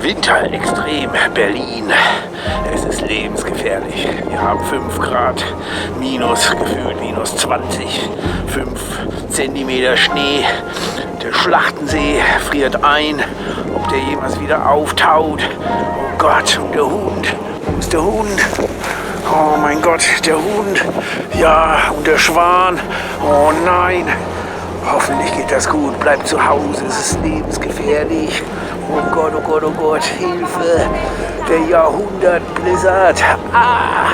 Winter extrem, Berlin. Es ist lebensgefährlich. Wir haben 5 Grad minus, gefühlt minus 20, 5 Zentimeter Schnee. Der Schlachtensee friert ein. Ob der jemals wieder auftaut? Oh Gott, und der Hund. Wo ist der Hund? Oh mein Gott, der Hund. Ja, und der Schwan. Oh nein. Hoffentlich geht das gut. Bleib zu Hause, es ist lebensgefährlich. Oh Gott, oh Gott, oh Gott, Hilfe. Der Jahrhundert-Blizzard. Ah!